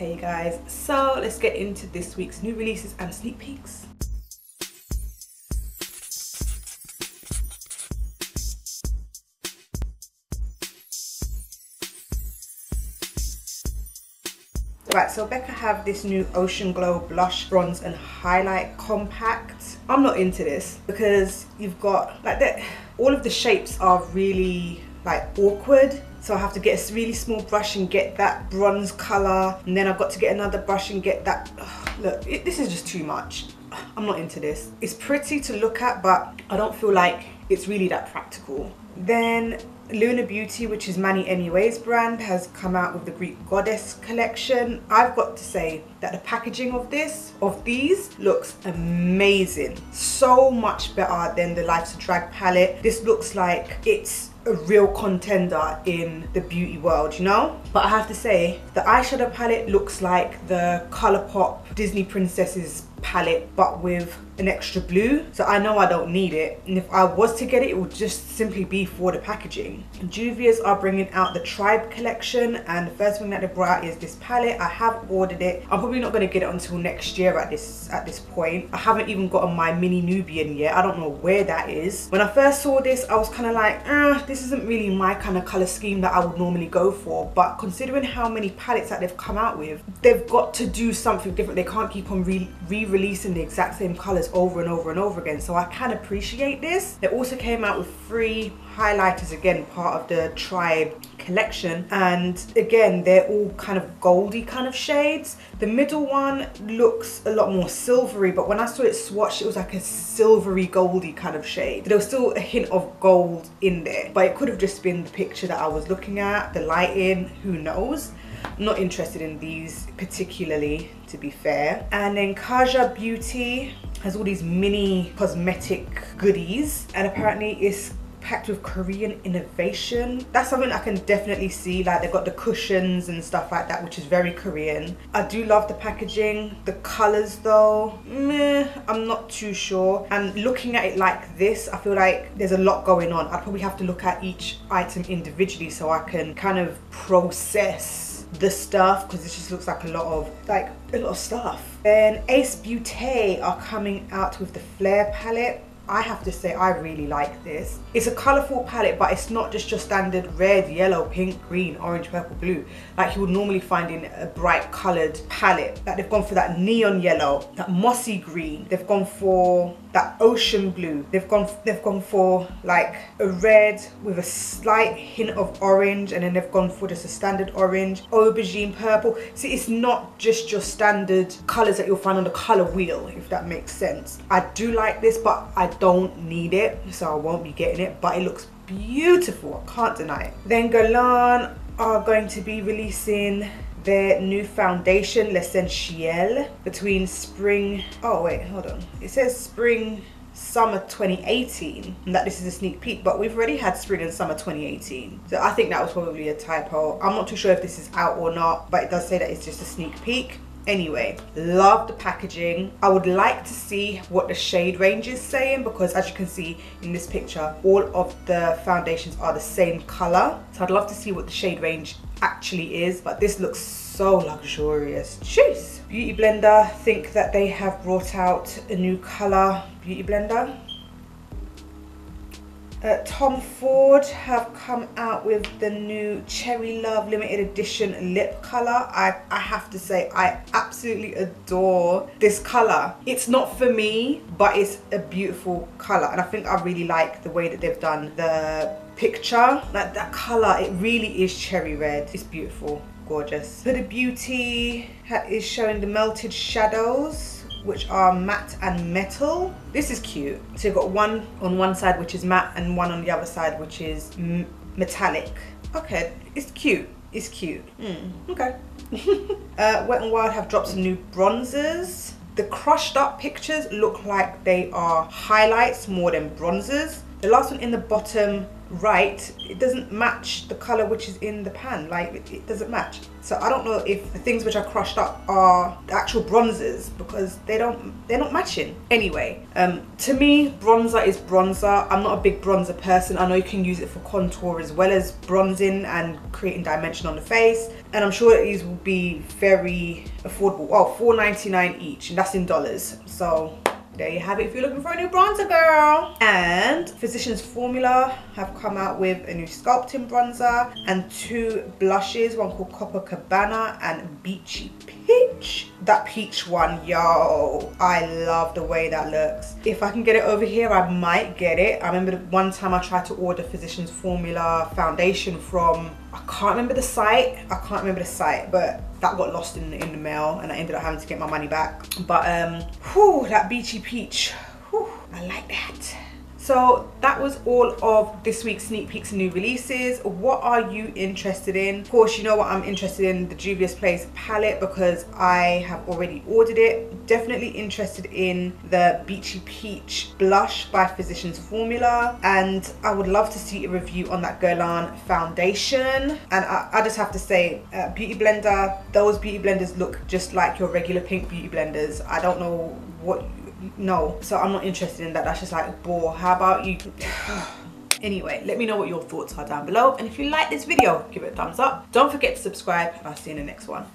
Hey guys, so let's get into this week's new releases and sneak peeks. Right, so Becca have this new Ocean Glow Blush Bronze and Highlight Compact. I'm not into this because you've got like that, all of the shapes are really like awkward. So I have to get a really small brush and get that bronze color, and then I've got to get another brush and get that. Look, this is just too much. I'm not into this. It's pretty to look at, but I don't feel like it's really that practical. Then Luna Beauty, which is Manny Anyways brand, has come out with the Greek Goddess collection. I've got to say that the packaging of these looks amazing. So much better than the Life's a Drag palette. This looks like it's a real contender in the beauty world, you know? But I have to say, the eyeshadow palette looks like the Colourpop Disney Princesses palette, but with an extra blue. So I know I don't need it, and if I was to get it, it would just simply be for the packaging. Juvia's are bringing out the Tribe collection, and the first thing that they brought out is this palette. I have ordered it. I'm probably not going to get it until next year at this point. I haven't even gotten my mini Nubian yet. I don't know where that is. When I first saw this, I was kind of like, this isn't really my kind of color scheme that I would normally go for. But considering how many palettes that they've come out with, they've got to do something different. They can't keep on re-releasing the exact same colors over and over and over again. So I can appreciate this. They also came out with 3 highlighters, again part of the Tribe collection, and again they're all kind of goldy kind of shades. The middle one looks a lot more silvery, but when I saw it swatched, it was like a silvery goldy kind of shade. There was still a hint of gold in there, but it could have just been the picture that I was looking at, the lighting, who knows. I'm not interested in these particularly, to be fair. And then Kaja Beauty has all these mini cosmetic goodies, and apparently it's packed with Korean innovation. That's something I can definitely see. Like, they've got the cushions and stuff like that, which is very Korean. I do love the packaging. The colors though, meh, I'm not too sure. And looking at it like this, I feel like there's a lot going on. I'd probably have to look at each item individually so I can kind of process the stuff, because this just looks like a lot of stuff. Then Ace Beauté are coming out with the Flare palette. I have to say, I really like this. It's a colourful palette, but it's not just your standard red, yellow, pink, green, orange, purple, blue, like you would normally find in a bright coloured palette. Like, they've gone for that neon yellow, that mossy green. They've gone for that ocean blue. They've gone for like a red with a slight hint of orange, and then they've gone for just a standard orange, aubergine purple. See, it's not just your standard colours that you'll find on the colour wheel, if that makes sense. I do like this, but I don't need it, so I won't be getting it, but it looks beautiful, I can't deny it. Then Galan are going to be releasing their new foundation, L'Essentiel, between spring, oh wait, hold on, it says spring summer 2018, and that this is a sneak peek, but we've already had spring and summer 2018, so I think that was probably a typo. I'm not too sure if this is out or not, but it does say that it's just a sneak peek. Anyway, love the packaging. I would like to see what the shade range is saying, because as you can see in this picture, all of the foundations are the same color. So I'd love to see what the shade range actually is, but this looks so luxurious. Jeez. Beauty Blender think that they have brought out a new color beauty blender. Tom Ford have come out with the new Cherry Love limited edition lip color. I have to say, I absolutely adore this color. It's not for me, but it's a beautiful color, and I think I really like the way that they've done the picture. Like, that color, it really is cherry red. It's beautiful, gorgeous. Huda Beauty is showing the melted shadows, which are matte and metal. This is cute. So you've got one on one side which is matte, and one on the other side which is metallic. Okay, it's cute. It's cute. Okay. Wet n Wild have dropped some new bronzers. The crushed up pictures look like they are highlights more than bronzers. The last one in the bottom right, it doesn't match the color which is in the pan. Like it doesn't match. So I don't know if the things which are crushed up are the actual bronzers, because they're not matching. Anyway, to me, bronzer is bronzer. I'm not a big bronzer person. I know you can use it for contour as well as bronzing and creating dimension on the face. And I'm sure that these will be very affordable. Well, $4.99 each, and that's in dollars. So there you have it if you're looking for a new bronzer, girl. And Physicians Formula have come out with a new sculpting bronzer and 2 blushes, one called Copacabana and Peach. That peach one, yo, I love the way that looks. If I can get it over here, I might get it. I remember one time I tried to order Physicians Formula foundation from, I can't remember the site, but that got lost in the mail and I ended up having to get my money back. But whew, that Beachy Peach, whew, I like that. So that was all of this week's sneak peeks and new releases. What are you interested in? Of course, you know what I'm interested in, the Juvia's Place palette, because I have already ordered it. Definitely interested in the Beachy Peach blush by Physicians Formula, and I would love to see a review on that Guerlain foundation. And I just have to say, beauty blender, those beauty blenders look just like your regular pink beauty blenders. I don't know what, no, so I'm not interested in that. That's just like bore. How about you? Anyway, let me know what your thoughts are down below, and if you like this video, give it a thumbs up. Don't forget to subscribe, and I'll see you in the next one.